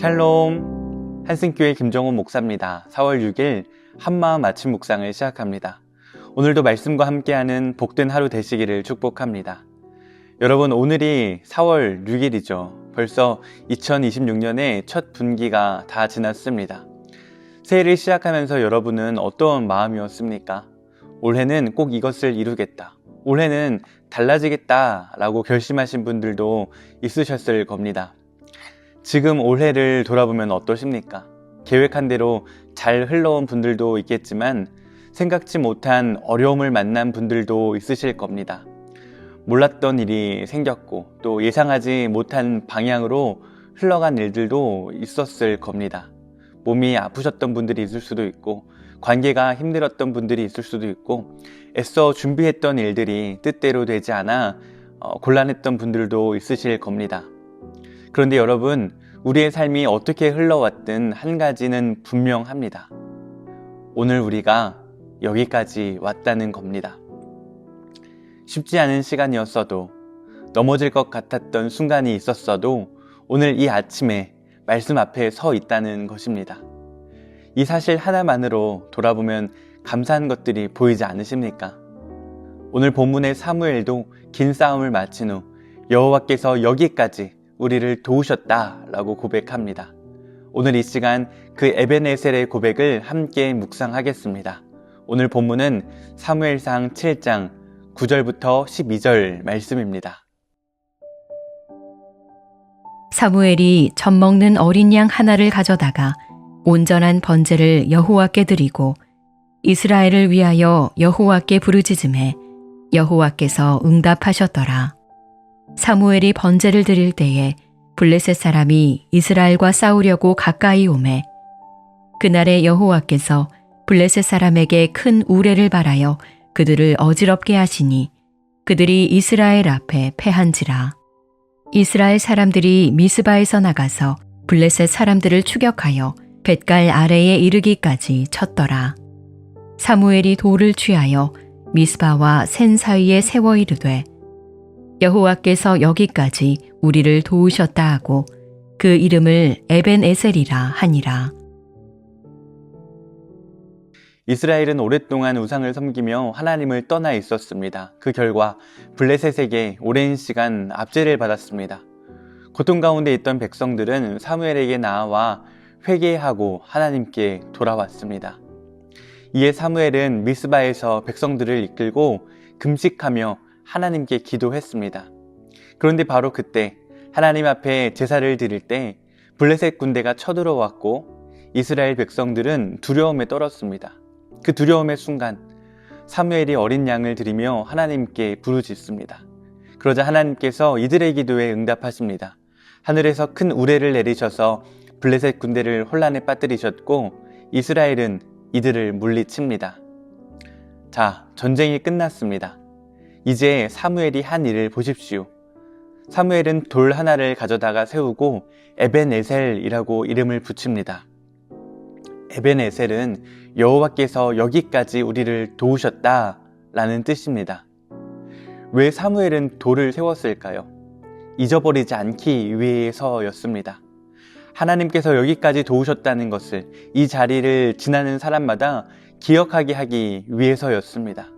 샬롬, 한승교회 김정훈 목사입니다. 4월 6일 한마음 아침 묵상을 시작합니다. 오늘도 말씀과 함께하는 복된 하루 되시기를 축복합니다. 여러분, 오늘이 4월 6일이죠. 벌써 2026년의 첫 분기가 다 지났습니다. 새해를 시작하면서 여러분은 어떤 마음이었습니까? 올해는 꼭 이것을 이루겠다. 올해는 달라지겠다 라고 결심하신 분들도 있으셨을 겁니다. 지금 올해를 돌아보면 어떠십니까? 계획한 대로 잘 흘러온 분들도 있겠지만 생각지 못한 어려움을 만난 분들도 있으실 겁니다. 몰랐던 일이 생겼고 또 예상하지 못한 방향으로 흘러간 일들도 있었을 겁니다. 몸이 아프셨던 분들이 있을 수도 있고 관계가 힘들었던 분들이 있을 수도 있고 애써 준비했던 일들이 뜻대로 되지 않아 곤란했던 분들도 있으실 겁니다. 그런데 여러분, 우리의 삶이 어떻게 흘러왔든 한 가지는 분명합니다. 오늘 우리가 여기까지 왔다는 겁니다. 쉽지 않은 시간이었어도, 넘어질 것 같았던 순간이 있었어도 오늘 이 아침에 말씀 앞에 서 있다는 것입니다. 이 사실 하나만으로 돌아보면 감사한 것들이 보이지 않으십니까? 오늘 본문의 사무엘도 긴 싸움을 마친 후 여호와께서 여기까지 우리를 도우셨다라고 고백합니다. 오늘 이 시간 그 에벤에셀의 고백을 함께 묵상하겠습니다. 오늘 본문은 사무엘상 7장 9절부터 12절 말씀입니다. 사무엘이 젖 먹는 어린 양 하나를 가져다가 온전한 번제를 여호와께 드리고 이스라엘을 위하여 여호와께 부르짖음에 여호와께서 응답하셨더라. 사무엘이 번제를 드릴 때에 블레셋 사람이 이스라엘과 싸우려고 가까이 오매 그날에 여호와께서 블레셋 사람에게 큰 우레를 발하여 그들을 어지럽게 하시니 그들이 이스라엘 앞에 패한지라. 이스라엘 사람들이 미스바에서 나가서 블레셋 사람들을 추격하여 뱃갈 아래에 이르기까지 쳤더라. 사무엘이 돌을 취하여 미스바와 센 사이에 세워 이르되 여호와께서 여기까지 우리를 도우셨다 하고 그 이름을 에벤에셀이라 하니라. 이스라엘은 오랫동안 우상을 섬기며 하나님을 떠나 있었습니다. 그 결과 블레셋에게 오랜 시간 압제를 받았습니다. 고통 가운데 있던 백성들은 사무엘에게 나아와 회개하고 하나님께 돌아왔습니다. 이에 사무엘은 미스바에서 백성들을 이끌고 금식하며 하나님께 기도했습니다. 그런데 바로 그때 하나님 앞에 제사를 드릴 때 블레셋 군대가 쳐들어왔고 이스라엘 백성들은 두려움에 떨었습니다. 그 두려움의 순간 사무엘이 어린 양을 드리며 하나님께 부르짖습니다. 그러자 하나님께서 이들의 기도에 응답하십니다. 하늘에서 큰 우레를 내리셔서 블레셋 군대를 혼란에 빠뜨리셨고 이스라엘은 이들을 물리칩니다. 자, 전쟁이 끝났습니다. 이제 사무엘이 한 일을 보십시오. 사무엘은 돌 하나를 가져다가 세우고 에벤에셀이라고 이름을 붙입니다. 에벤에셀은 여호와께서 여기까지 우리를 도우셨다 라는 뜻입니다. 왜 사무엘은 돌을 세웠을까요? 잊어버리지 않기 위해서였습니다. 하나님께서 여기까지 도우셨다는 것을 이 자리를 지나는 사람마다 기억하게 하기 위해서였습니다.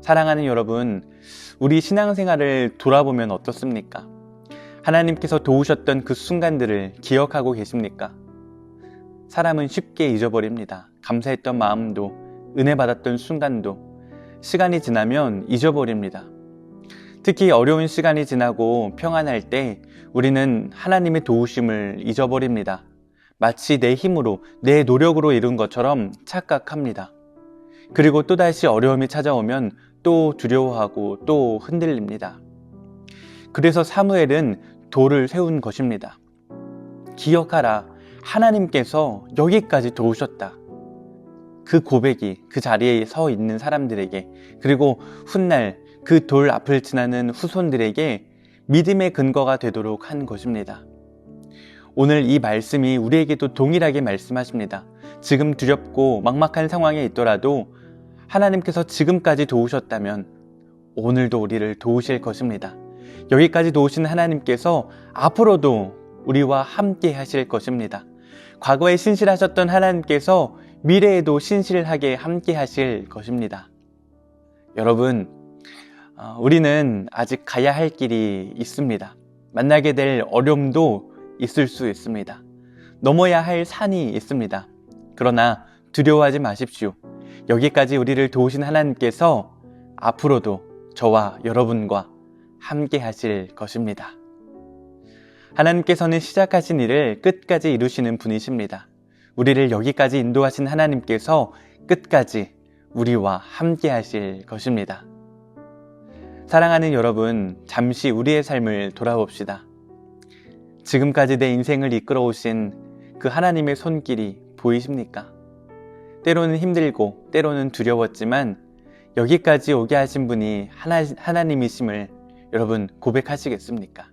사랑하는 여러분, 우리 신앙생활을 돌아보면 어떻습니까? 하나님께서 도우셨던 그 순간들을 기억하고 계십니까? 사람은 쉽게 잊어버립니다. 감사했던 마음도, 은혜 받았던 순간도 시간이 지나면 잊어버립니다. 특히 어려운 시간이 지나고 평안할 때 우리는 하나님의 도우심을 잊어버립니다. 마치 내 힘으로, 내 노력으로 이룬 것처럼 착각합니다. 그리고 또다시 어려움이 찾아오면 또 두려워하고 또 흔들립니다. 그래서 사무엘은 돌을 세운 것입니다. 기억하라, 하나님께서 여기까지 도우셨다. 그 고백이 그 자리에 서 있는 사람들에게, 그리고 훗날 그 돌 앞을 지나는 후손들에게 믿음의 근거가 되도록 한 것입니다. 오늘 이 말씀이 우리에게도 동일하게 말씀하십니다. 지금 두렵고 막막한 상황에 있더라도 하나님께서 지금까지 도우셨다면 오늘도 우리를 도우실 것입니다. 여기까지 도우신 하나님께서 앞으로도 우리와 함께 하실 것입니다. 과거에 신실하셨던 하나님께서 미래에도 신실하게 함께 하실 것입니다. 여러분, 우리는 아직 가야 할 길이 있습니다. 만나게 될 어려움도 있을 수 있습니다. 넘어야 할 산이 있습니다. 그러나 두려워하지 마십시오. 여기까지 우리를 도우신 하나님께서 앞으로도 저와 여러분과 함께 하실 것입니다. 하나님께서는 시작하신 일을 끝까지 이루시는 분이십니다. 우리를 여기까지 인도하신 하나님께서 끝까지 우리와 함께 하실 것입니다. 사랑하는 여러분, 잠시 우리의 삶을 돌아봅시다. 지금까지 내 인생을 이끌어 오신 그 하나님의 손길이 보이십니까? 때로는 힘들고 때로는 두려웠지만 여기까지 오게 하신 분이 하나님이심을 여러분 고백하시겠습니까?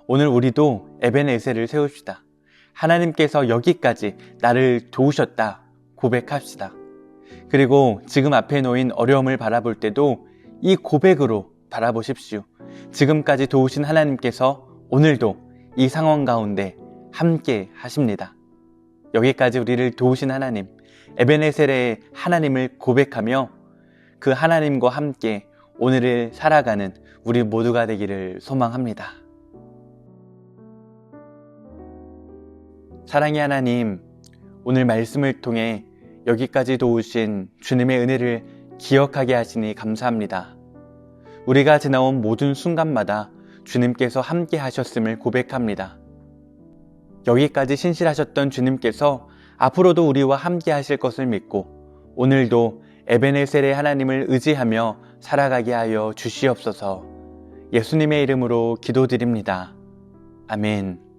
오늘 우리도 에벤에셀을 세웁시다. 하나님께서 여기까지 나를 도우셨다 고백합시다. 그리고 지금 앞에 놓인 어려움을 바라볼 때도 이 고백으로 바라보십시오. 지금까지 도우신 하나님께서 오늘도 이 상황 가운데 함께 하십니다. 여기까지 우리를 도우신 하나님, 에벤에셀의 하나님을 고백하며 그 하나님과 함께 오늘을 살아가는 우리 모두가 되기를 소망합니다. 사랑의 하나님, 오늘 말씀을 통해 여기까지 도우신 주님의 은혜를 기억하게 하시니 감사합니다. 우리가 지나온 모든 순간마다 주님께서 함께 하셨음을 고백합니다. 여기까지 신실하셨던 주님께서 앞으로도 우리와 함께 하실 것을 믿고 오늘도 에벤에셀의 하나님을 의지하며 살아가게 하여 주시옵소서. 예수님의 이름으로 기도드립니다. 아멘.